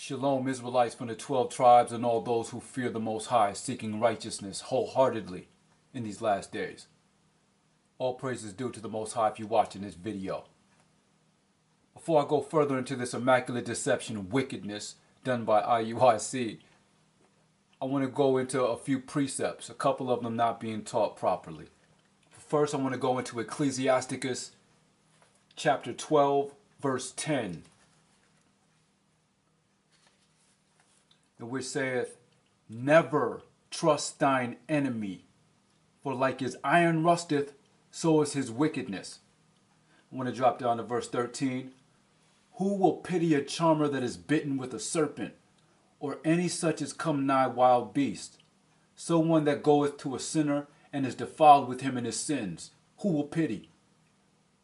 Shalom, Israelites from the 12 tribes and all those who fear the Most High, seeking righteousness wholeheartedly in these last days. All praise is due to the Most High if you're watching this video. Before I go further into this immaculate deception wickedness done by IUIC, I want to go into a few precepts, a couple of them not being taught properly. First, I want to go into Ecclesiasticus chapter 12, verse 10. Which saith, "Never trust thine enemy, for like his iron rusteth, so is his wickedness." I want to drop down to verse 13. "Who will pity a charmer that is bitten with a serpent, or any such as come nigh wild beast? So one that goeth to a sinner, and is defiled with him in his sins, who will pity?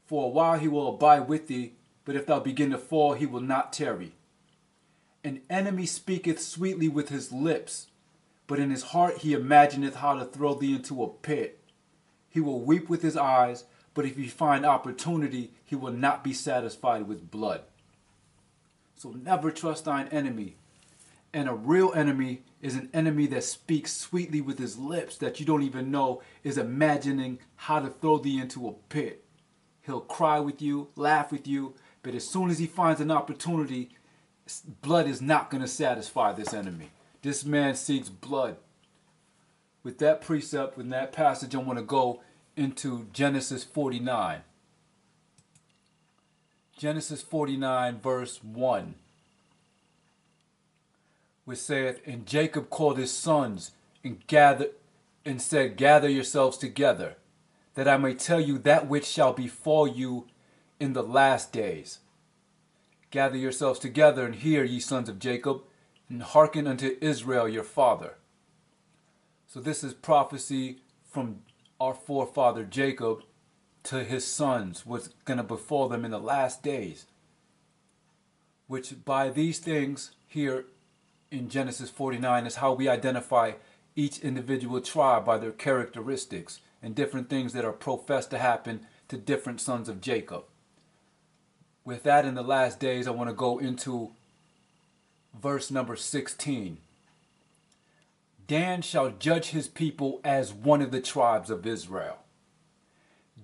For a while he will abide with thee, but if thou begin to fall, he will not tarry. An enemy speaketh sweetly with his lips, but in his heart he imagineth how to throw thee into a pit. He will weep with his eyes, but if he find opportunity, he will not be satisfied with blood." So never trust thine enemy. And a real enemy is an enemy that speaks sweetly with his lips, that you don't even know is imagining how to throw thee into a pit. He'll cry with you, laugh with you, but as soon as he finds an opportunity, blood is not going to satisfy this enemy. This man seeks blood. With that precept, with that passage, I want to go into Genesis 49. Genesis 49, verse 1. Which saith, "And Jacob called his sons and said, Gather yourselves together, that I may tell you that which shall befall you in the last days. Gather yourselves together, and hear, ye sons of Jacob, and hearken unto Israel your father." So this is prophecy from our forefather Jacob to his sons, what's going to befall them in the last days. Which by these things here in Genesis 49 is how we identify each individual tribe by their characteristics and different things that are professed to happen to different sons of Jacob. With that, in the last days, I want to go into verse number 16. "Dan shall judge his people as one of the tribes of Israel.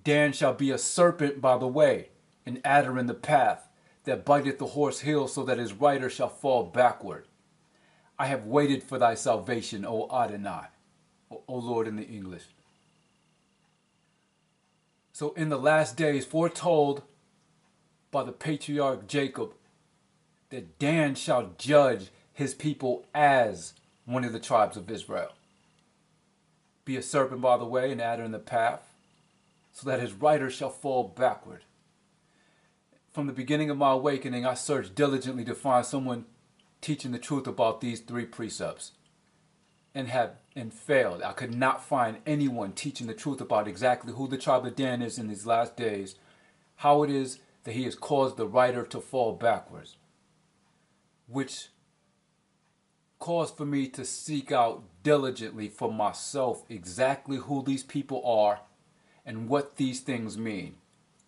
Dan shall be a serpent by the way, an adder in the path, that biteth the horse heel, so that his rider shall fall backward. I have waited for thy salvation, O Adonai." O Lord in the English. So in the last days, foretold by the patriarch Jacob, that Dan shall judge his people as one of the tribes of Israel. Be a serpent by the way, an adder in the path, so that his rider shall fall backward. From the beginning of my awakening, I searched diligently to find someone teaching the truth about these three precepts, and failed. I could not find anyone teaching the truth about exactly who the tribe of Dan is in these last days, how it is that he has caused the rider to fall backwards, which caused for me to seek out diligently for myself exactly who these people are and what these things mean,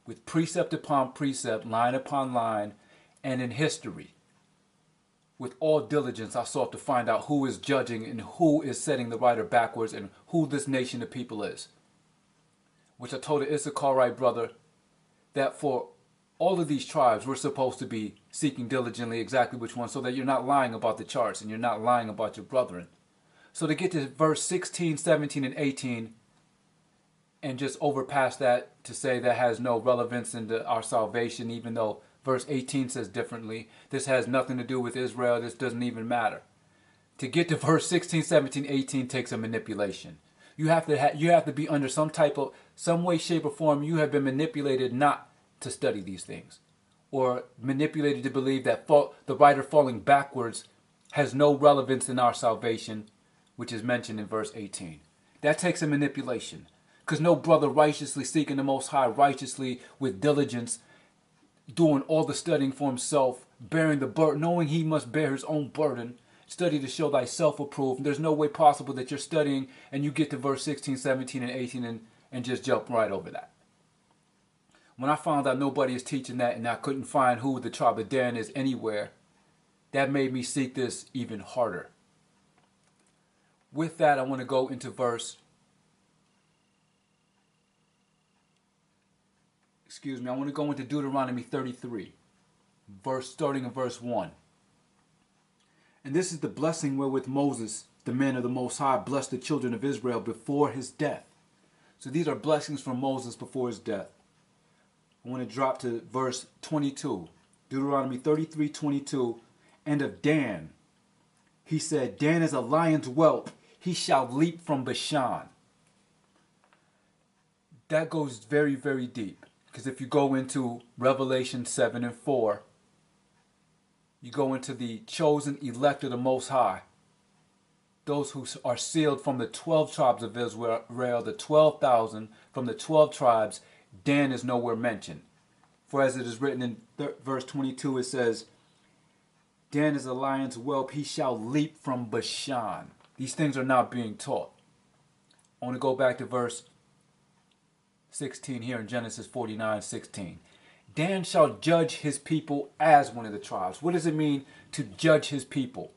with precept upon precept, line upon line, and in history. With all diligence, I sought to find out who is judging and who is setting the rider backwards and who this nation of people is. Which I told the Issacharite brother that for all of these tribes, we're supposed to be seeking diligently exactly which one, so that you're not lying about the charts and you're not lying about your brethren. So to get to verse 16, 17, and 18, and just overpass that to say that has no relevance into our salvation, even though verse 18 says differently. This has nothing to do with Israel. This doesn't even matter. To get to verse 16, 17, 18 takes a manipulation. You have to be under some way, shape, or form. You have been manipulated not to study these things, or manipulated to believe that the rider falling backwards has no relevance in our salvation, which is mentioned in verse 18. That takes a manipulation, because no brother righteously seeking the Most High righteously with diligence, doing all the studying for himself, bearing the burden, knowing he must bear his own burden, study to show thyself approved. There's no way possible that you're studying and you get to verse 16, 17, and 18 and just jump right over that. When I found out nobody is teaching that and I couldn't find who the tribe of Dan is anywhere, that made me seek this even harder. With that, I want to go into I want to go into Deuteronomy 33, starting in verse 1. And this is the blessing wherewith Moses, the man of the Most High, blessed the children of Israel before his death. So these are blessings from Moses before his death. I want to drop to verse 22. Deuteronomy 33:22. And of Dan, he said, Dan is a lion's whelp. He shall leap from Bashan. That goes very, very deep. Because if you go into Revelation 7 and 4, you go into the chosen elect of the Most High, those who are sealed from the 12 tribes of Israel, the 12,000 from the 12 tribes, Dan is nowhere mentioned. For as it is written in verse 22, it says, Dan is a lion's whelp, he shall leap from Bashan. These things are not being taught. I want to go back to verse 16 here in Genesis 49:16. Dan shall judge his people as one of the tribes. What does it mean to judge his people?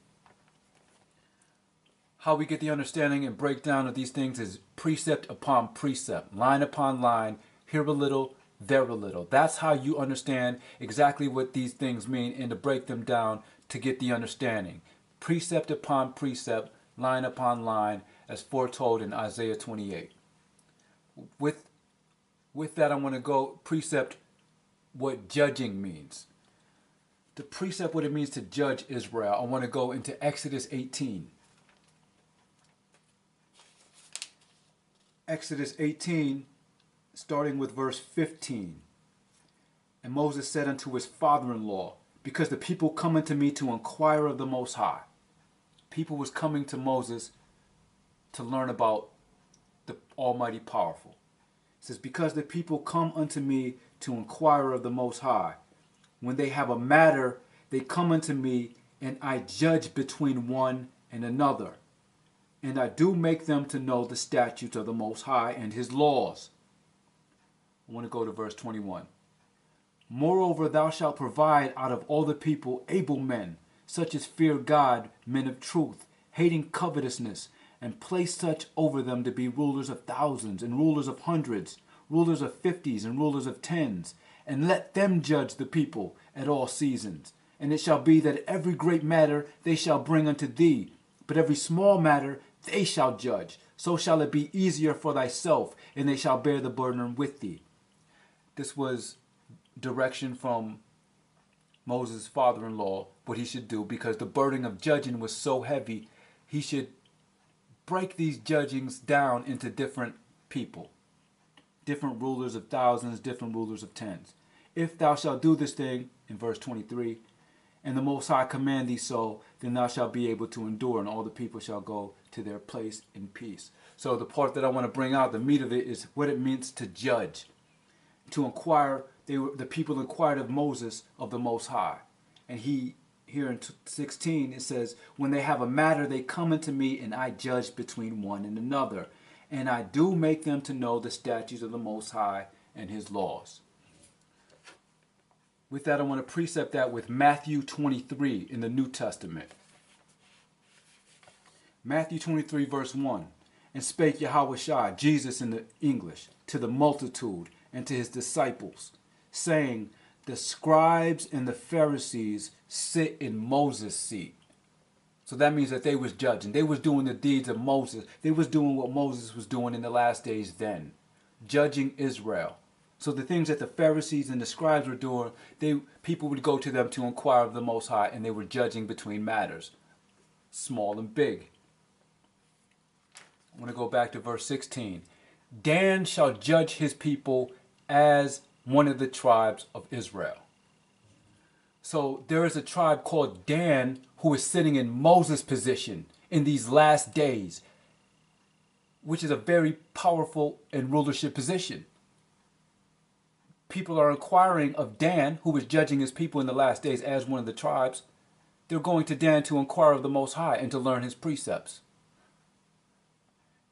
How we get the understanding and breakdown of these things is precept upon precept, line upon line, here a little, there a little. That's how you understand exactly what these things mean and to break them down to get the understanding. Precept upon precept, line upon line, as foretold in Isaiah 28. With that, I want to go precept what judging means. To precept what it means to judge Israel, I want to go into Exodus 18. Exodus 18, starting with verse 15. And Moses said unto his father-in-law, because the people come unto me to inquire of the Most High. People was coming to Moses to learn about the Almighty Powerful. It says, because the people come unto me to inquire of the Most High. When they have a matter, they come unto me, and I judge between one and another. And I do make them to know the statutes of the Most High and his laws. I want to go to verse 21. Moreover, thou shalt provide out of all the people able men, such as fear God, men of truth, hating covetousness, and place such over them to be rulers of thousands, and rulers of hundreds, rulers of 50s, and rulers of 10s, and let them judge the people at all seasons. And it shall be that every great matter they shall bring unto thee, but every small matter they shall judge. So shall it be easier for thyself, and they shall bear the burden with thee. This was direction from Moses' father-in-law, what he should do, because the burden of judging was so heavy, he should break these judgings down into different people, different rulers of thousands, different rulers of tens. If thou shalt do this thing, in verse 23, and the Most High command thee so, then thou shalt be able to endure, and all the people shall go to their place in peace. So the part that I want to bring out, the meat of it, is what it means to judge. To inquire, the people inquired of Moses of the Most High. And he, here in 16, it says, when they have a matter, they come unto me, and I judge between one and another. And I do make them to know the statutes of the Most High and his laws. With that, I want to precept that with Matthew 23 in the New Testament. Matthew 23, verse 1. And spake Yahushua, Jesus in the English, to the multitude and to his disciples, saying, the scribes and the Pharisees sit in Moses' seat. So that means that they was judging. They was doing the deeds of Moses. They was doing what Moses was doing in the last days then, judging Israel. So the things that the Pharisees and the scribes were doing, people would go to them to inquire of the Most High, and they were judging between matters, small and big. I want to go back to verse 16. Dan shall judge his people as one of the tribes of Israel. So there is a tribe called Dan who is sitting in Moses' position in these last days, which is a very powerful and rulership position. People are inquiring of Dan, who is judging his people in the last days as one of the tribes. They're going to Dan to inquire of the Most High and to learn his precepts.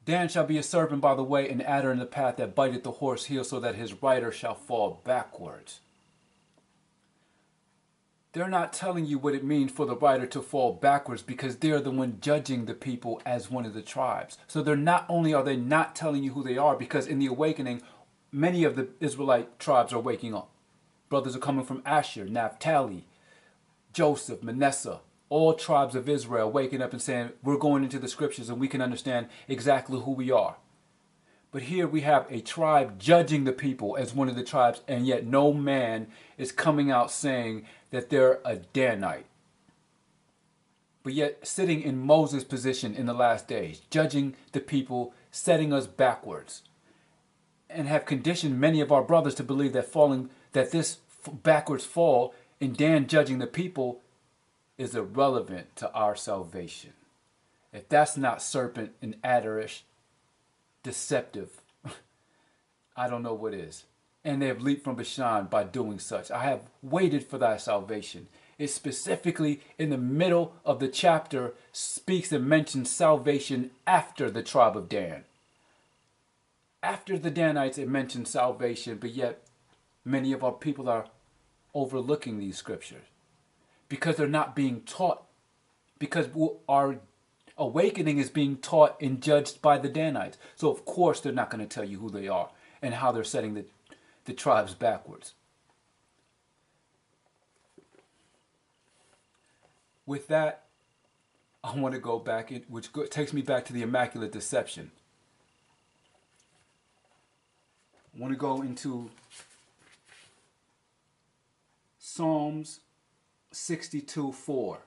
Dan shall be a serpent by the way, an adder in the path that biteth the horse heel, so that his rider shall fall backwards. They're not telling you what it means for the writer to fall backwards because they're the one judging the people as one of the tribes. So they're not only are they not telling you who they are, because in the awakening, many of the Israelite tribes are waking up. Brothers are coming from Asher, Naphtali, Joseph, Manasseh, all tribes of Israel waking up and saying, we're going into the scriptures and we can understand exactly who we are. But here we have a tribe judging the people as one of the tribes, and yet no man is coming out saying that they're a Danite. But yet sitting in Moses' position in the last days, judging the people, setting us backwards, and have conditioned many of our brothers to believe that this backwards fall in Dan judging the people is irrelevant to our salvation. If that's not serpent and adderish, deceptive, I don't know what is. And they have leaped from Bashan by doing such. I have waited for thy salvation. It specifically in the middle of the chapter speaks and mentions salvation after the tribe of Dan. After the Danites, it mentions salvation, but yet many of our people are overlooking these scriptures because they're not being taught, because our awakening is being taught and judged by the Danites. So of course they're not going to tell you who they are and how they're setting the tribes backwards. With that, I want to go back, which takes me back to the Immaculate Deception. I want to go into Psalms 62:4,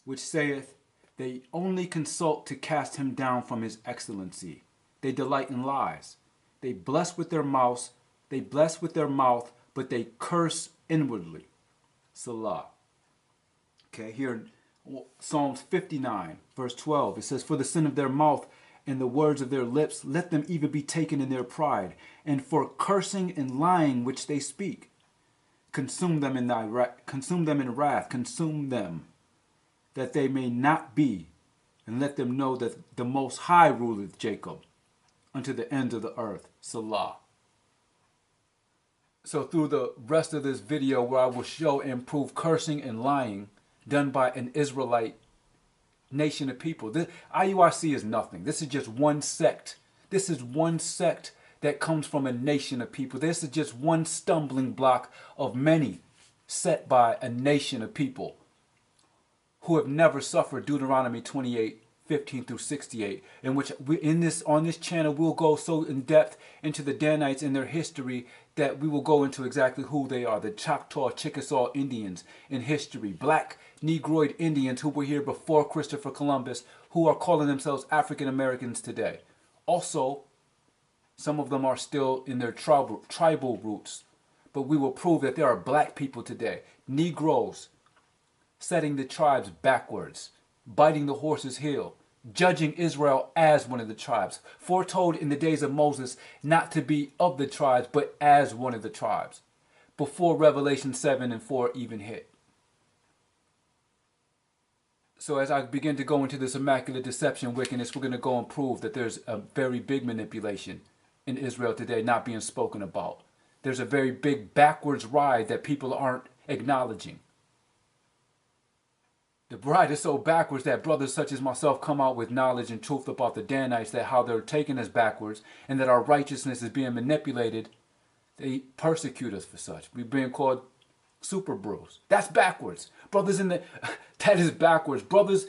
which saith, they only consult to cast him down from his excellency. They delight in lies. They bless with their mouth, but they curse inwardly. Salah. Okay, here in Psalms 59, verse 12, it says, for the sin of their mouth and the words of their lips, let them even be taken in their pride, and for cursing and lying which they speak. Consume them in wrath, consume them, that they may not be, and let them know that the Most High ruleth Jacob unto the ends of the earth. Salah. So through the rest of this video, where I will show and prove cursing and lying done by an Israelite nation of people. This IUIC is nothing. This is just one sect. This is one sect that comes from a nation of people. This is just one stumbling block of many set by a nation of people who have never suffered Deuteronomy 28:15 through 68, in which on this channel we'll go so in depth into the Danites and their history that we will go into exactly who they are. The Choctaw, Chickasaw Indians in history, black Negroid Indians who were here before Christopher Columbus, who are calling themselves African Americans today. Also, some of them are still in their tribal roots, but we will prove that there are black people today, Negroes, setting the tribes backwards, biting the horse's heel, judging Israel as one of the tribes, foretold in the days of Moses not to be of the tribes, but as one of the tribes, before Revelation 7 and 4 even hit. So as I begin to go into this immaculate deception, wickedness, we're going to go and prove that there's a very big manipulation in Israel today not being spoken about. There's a very big backwards ride that people aren't acknowledging. The ride is so backwards that brothers such as myself come out with knowledge and truth about the Danites, that how they're taking us backwards and that our righteousness is being manipulated. They persecute us for such. We're being called super bros. That's backwards. That is backwards. Brothers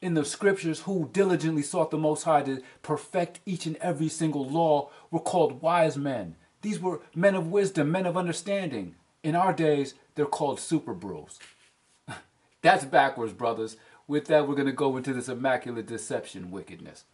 in the scriptures who diligently sought the Most High to perfect each and every single law were called wise men. These were men of wisdom, men of understanding. In our days, they're called super bros. That's backwards, brothers. With that, we're going to go into this immaculate deception wickedness.